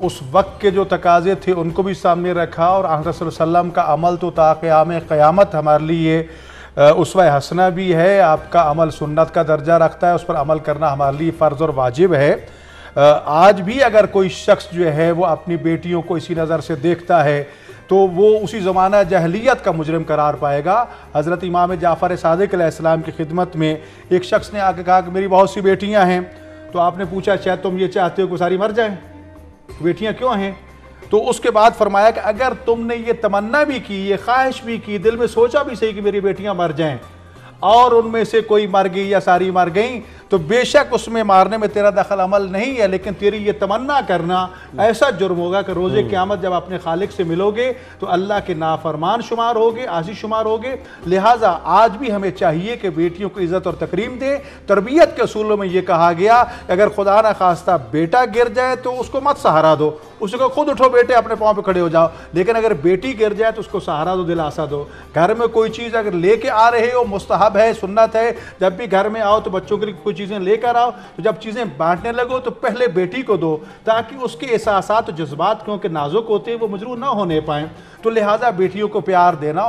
उस वक्त के जो तकाज़े थे उनको भी सामने रखा, और हज़रत सल्लल्लाहु अलैहि वसल्लम का अमल तो ता क़याम क़यामत हमारे लिए उसवा हसना भी है। आपका अमल सुन्नत का दर्जा रखता है, उस पर अमल करना हमारे लिए फ़र्ज़ और वाजिब है। आज भी अगर कोई शख्स जो है वो अपनी बेटियों को इसी नज़र से देखता है तो वो उसी ज़माना जहलियत का मुजरिम करार पाएगा। हज़रत इमाम जाफ़र सादिक़ अलैहिस्सलाम की खिदमत में एक शख्स ने आके कहा कि मेरी बहुत सी बेटियां हैं। तो आपने पूछा शायद तुम ये चाहते हो कि सारी मर जाएं, बेटियां क्यों हैं? तो उसके बाद फरमाया कि अगर तुमने ये तमन्ना भी की, ये ख्वाहिश भी की, दिल में सोचा भी सही कि मेरी बेटियां मर जाएं, और उनमें से कोई मर गई या सारी मर गई, तो बेशक उसमें मारने में तेरा दखल अमल नहीं है, लेकिन तेरी ये तमन्ना करना ऐसा जुर्म होगा कि रोज़े क़यामत जब अपने खालिक से मिलोगे तो अल्लाह के नाफरमान शुमार होगे, आसी शुमार होगे। लिहाजा आज भी हमें चाहिए कि बेटियों को इज़्ज़त और तकरीम दें। तरबियत के असूलों में ये कहा गया कि अगर खुदा न खास्ता बेटा गिर जाए तो उसको मत सहारा दो, उसको खुद उठो बेटे, अपने पाँव पे खड़े हो जाओ। लेकिन अगर बेटी गिर जाए तो उसको सहारा दो, दिलासा दो। घर में कोई चीज़ अगर लेके आ रहे हो, मुस्तहब है, सुन्नत है, जब भी घर में आओ तो बच्चों के लिए कोई चीज़ें लेकर आओ, तो जब चीज़ें बांटने लगो तो पहले बेटी को दो, ताकि उसके एहसासात और जज्बात क्योंकि नाजुक होते हैं वो मजरूह ना होने पाएँ। तो लिहाजा बेटियों को प्यार देना,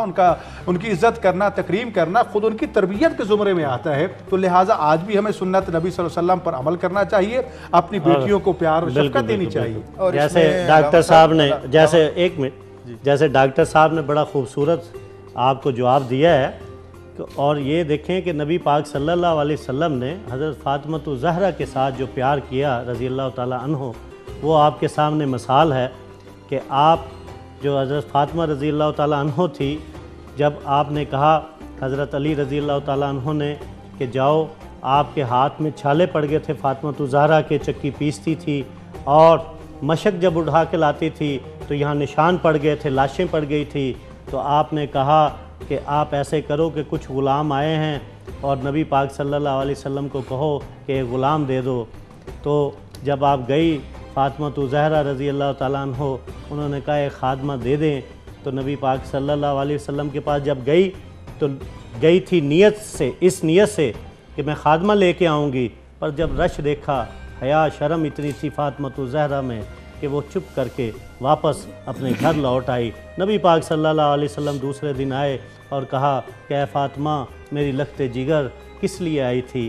उनकी इज़्ज़त करना, तकरीम करना खुद उनकी तरबियत के ज़ुमरे में आता है। तो लिहाजा आज भी हमें सुन्नत नबी सल्लल्लाहु अलैहि वसल्लम पर अमल करना चाहिए, अपनी बेटियों को प्यार और शफ़क़त देनी चाहिए। और जैसे डॉक्टर साहब ने जैसे डॉक्टर साहब ने बड़ा खूबसूरत आपको जवाब दिया है, और ये देखें कि नबी पाक सल्लल्लाहु अलैहि वसल्लम ने हज़रत फ़ातिमा ज़हरा के साथ जो प्यार किया रज़ी अल्लाह ताला अन्हो, वो आपके सामने मिसाल है कि आप जो हज़रत फ़ातिमा रज़ी अल्लाह ताला अन्हो थी, जब आपने कहा हज़रत अली रज़ी अल्लाह ताला अन्हो ने कि जाओ, आपके हाथ में छाले पड़ गए थे, फ़ातिमा ज़हरा के चक्की पीसती थी, और मशक जब उठा के लाती थी तो यहाँ निशान पड़ गए थे, लाशें पड़ गई थी। तो आपने कहा कि आप ऐसे करो कि कुछ ग़ुलाम आए हैं और नबी पाक सल्लल्लाहु अलैहि वसल्लम को कहो कि ग़ुलाम दे दो। तो जब आप गई फ़ातिमा ज़हरा रज़ी अल्लाह ताला अन्हो, उन्होंने कहा एक खादमा दे दें। तो नबी पाक सल्लल्लाहु अलैहि वसल्लम के पास जब गई तो गई थी नीयत से, इस नीयत से कि मैं खादमा लेके आऊँगी, पर जब रश देखा, हया शर्म इतनी थी फ़ातिमा ज़हरा में कि वो चुप करके वापस अपने घर लौट आई। नबी पाक सल्लल्लाहु अलैहि वसल्लम दूसरे दिन आए और कहा कि ऐ फ़ातिमा, मेरी लखते जिगर किस लिए आई थी?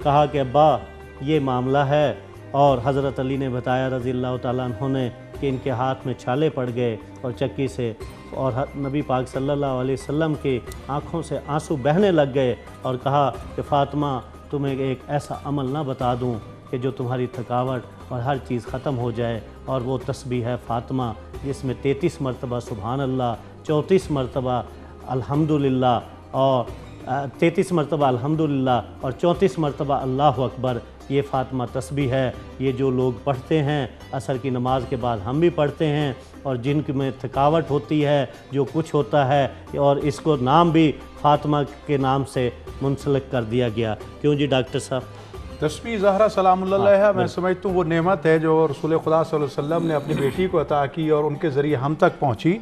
कहा कि अब्बा ये मामला है, और हज़रत अली ने बताया रज़ी अल्लाह ताला अन्हु ने कि इनके हाथ में छाले पड़ गए और चक्की से, और नबी पाक सल्लल्लाहु अलैहि वसल्लम की आँखों से आंसू बहने लग गए, और कहा कि फ़ातिमा, तुम्हें एक ऐसा अमल ना बता दूँ कि जो तुम्हारी थकावट और हर चीज़ ख़त्म हो जाए, और वो तस्बीह है फ़ातिमा, जिसमें 33 मरतबा सुबहान अल्लाह, 34 मरतबा अल्हम्दुलिल्लाह, और 33 मरतबा अल्हम्दुलिल्लाह और 34 मरतबा अल्लाहु अकबर। ये फ़ातिमा तस्बीह है। ये जो लोग पढ़ते हैं असर की नमाज के बाद, हम भी पढ़ते हैं, और जिनमें थकावट होती है, जो कुछ होता है, और इसको नाम भी फ़ातिमा के नाम से मुंसलिक कर दिया गया। क्यों जी डॉक्टर साहब? तस्बीह ज़हरा सलामुल्लाह अलैहा, मैं समझता हूँ वो नेमत है जो रसूल खुदा सल्लल्लाहु अलैहि वसल्लम ने अपनी बेटी को अता की और उनके ज़रिए हम तक पहुँची।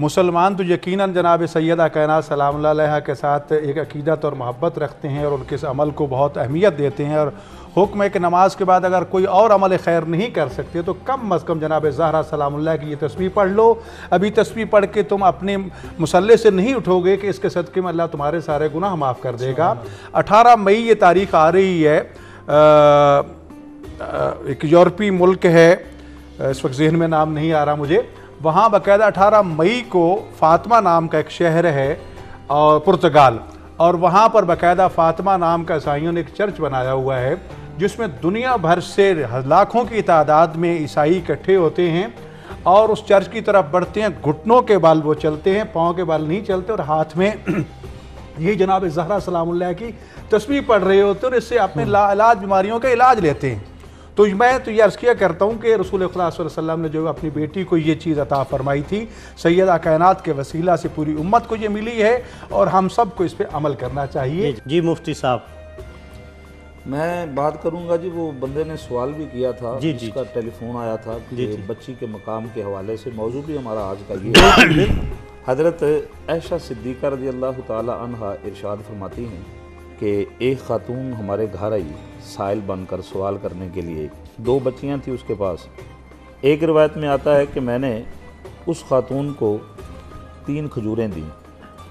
मुसलमान तो यकीनन जनाब सैयदा कायनात सलामुल्लाह अलैहा के साथ एक अक़ीदत और मोहब्बत रखते हैं, और उनके इस अमल को बहुत अहमियत देते हैं। और हुक्म है कि नमाज के बाद अगर कोई और अमल खैर नहीं कर सकते तो कम अज़ कम जनाब ज़हरा सलामुल्लाह की ये तस्बीह पढ़ लो। अभी तस्बीह पढ़ के तुम अपने मुसल्ले से नहीं उठोगे कि इसके सदक़े में अल्लाह तुम्हारे सारे गुनाह माफ़ कर देगा। 18 मई ये तारीख़ आ रही है। एक यूरोपीय मुल्क है, इस वक्त जहन में नाम नहीं आ रहा मुझे, वहाँ बाकायदा 18 मई को फ़ातिमा नाम का एक शहर है और पुर्तगाल, और वहाँ पर बाकायदा फ़ातिमा नाम का ईसाइयों ने एक चर्च बनाया हुआ है, जिसमें दुनिया भर से लाखों की तादाद में ईसाई इकट्ठे होते हैं और उस चर्च की तरफ बढ़ते हैं। घुटनों के बल वो चलते हैं, पाँव के बल नहीं चलते, और हाथ में ये जनाब ज़हरा सलामुल्लाह की तस्बीह पढ़ रहे होते हैं, और इससे अपने लाइलाज बीमारियों का इलाज लेते हैं। तो मैं तो ये अर्ज़ किया करता हूँ कि रसूल खुदा सल्लल्लाहु अलैहि वसल्लम ने जो अपनी बेटी को ये चीज़ अता फरमाई थी, सैयदा कायनात के वसीला से पूरी उम्मत को ये मिली है, और हम सब को इस पर अमल करना चाहिए। जी मुफ्ती साहब, मैं बात करूंगा जी, वो बंदे ने सवाल भी किया था, जिसका टेलीफोन आया था कि बच्ची के मकाम के हवाले से। मौजू भी हमारा आज का ये हज़रत आयशा सिद्दीक़ा रज़ी अल्लाह ताला अन्हा इरशाद फरमाती हैं कि एक ख़ातून हमारे घर आई साइल बनकर सवाल करने के लिए। 2 बच्चियां थी उसके पास। ایک روایت میں آتا ہے کہ میں نے اس خاتون کو 3 کھجوریں دیں،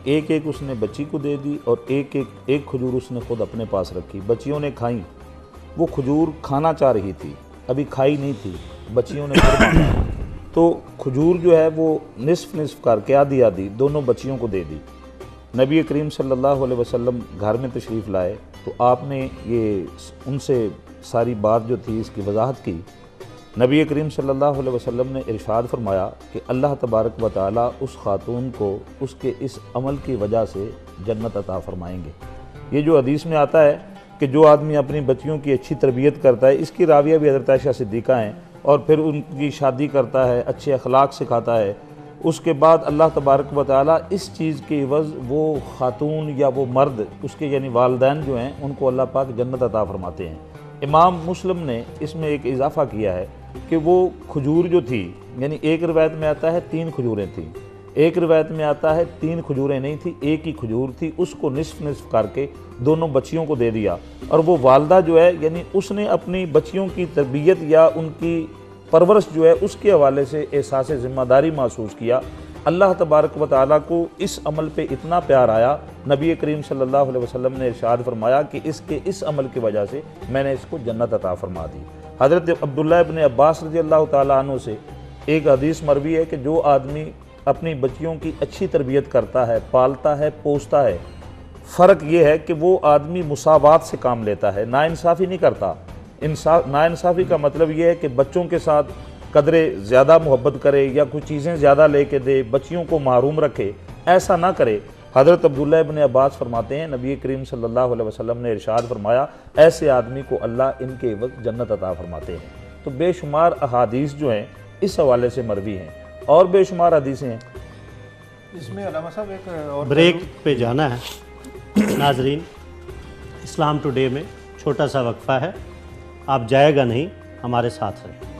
ایک ایک اس نے بچی کو دے دی اور ایک کھجور اس نے خود اپنے پاس رکھی۔ بچیوں نے کھائیں، وہ کھجور کھانا چاہ رہی تھی، ابھی کھائی نہیں تھی، بچیوں نے پھر مانگا تو کھجور جو ہے وہ نصف نصف کر کے آدھی دونوں بچیوں کو دے دی۔ نبی کریم صلی اللہ علیہ وسلم گھر میں تشریف لائے تو آپ نے یہ ان سے ساری بات جو تھی اس کی وضاحت کی۔ نبی کریم صلی اللہ علیہ وسلم نے ارشاد فرمایا کہ اللہ تبارک و تعالیٰ اس خاتون کو اس کے اس عمل کی وجہ سے جنت عطا فرمائیں گے۔ یہ جو حدیث میں آتا ہے کہ جو آدمی اپنی بچیوں کی اچھی تربیت کرتا ہے، اس کی راویہ بھی حضرت عائشہ صدیقہ ہیں، اور پھر ان کی شادی کرتا ہے، اچھے اخلاق سکھاتا ہے، اس کے بعد اللہ تبارک و تعالیٰ اس چیز کے عوض وہ خاتون یا وہ مرد اس کے یعنی والدین جو ہیں ان کو اللہ پاک جنت عطا فرماتے ہیں۔ امام مسلم نے اس میں ایک اضافہ کیا ہے کہ وہ کھجور جو تھی، یعنی ایک روایت میں آتا ہے 3 کھجوریں تھیں، ایک روایت میں آتا ہے 3 کھجوریں نہیں تھی، ایک ہی کھجور تھی، اس کو نصف نصف کر کے دونوں بچیوں کو دے دیا، اور وہ والدہ جو ہے یعنی اس نے اپنی بچیوں کی تربیت یا ان کی پرورش جو ہے اس کے حوالے سے احساس ذمہ داری محسوس کیا۔ اللہ تبارک و تعالیٰ کو اس عمل پہ اتنا پیار آیا، نبی کریم صلی اللہ علیہ وسلم نے ارشاد فرمایا کہ اس کے اس عمل کی وجہ سے میں نے اس کو جنت عطا فرما دی۔ حضرت عبداللہ ابن عباس رضی اللہ تعالیٰ عنہ سے ایک حدیث مروی ہے کہ جو آدمی اپنی بچیوں کی اچھی تربیت کرتا ہے، پالتا ہے، پوستا ہے، فرق یہ ہے کہ وہ آدمی مساوات سے کام لیتا ہے، ناانصافی نہیں کرتا۔ ناانصافی کا مطلب یہ ہے کہ بچوں کے ساتھ قدرے زیادہ محبت کرے یا کچھ چیزیں زیادہ لے کے دے، بچیوں کو محروم رکھے، ایسا نہ کرے۔ حضرت عبداللہ ابن عباس فرماتے ہیں نبی کریم صلی اللہ علیہ وسلم نے ارشاد فرمایا ایسے آدمی کو اللہ ان کے عوض جنت عطا فرماتے ہیں۔ تو بے شمار احادیث جو ہیں اس حوالے سے مروی ہیں، اور بے شمار حدیثیں ہیں۔ اس میں علامہ صاحب ایک اور بریک پہ جانا ہے ناظرین، اسلام ٹوڈے میں چھوٹا سا وقفہ ہے، آپ جائے گا نہیں، ہمارے ساتھ رہیں۔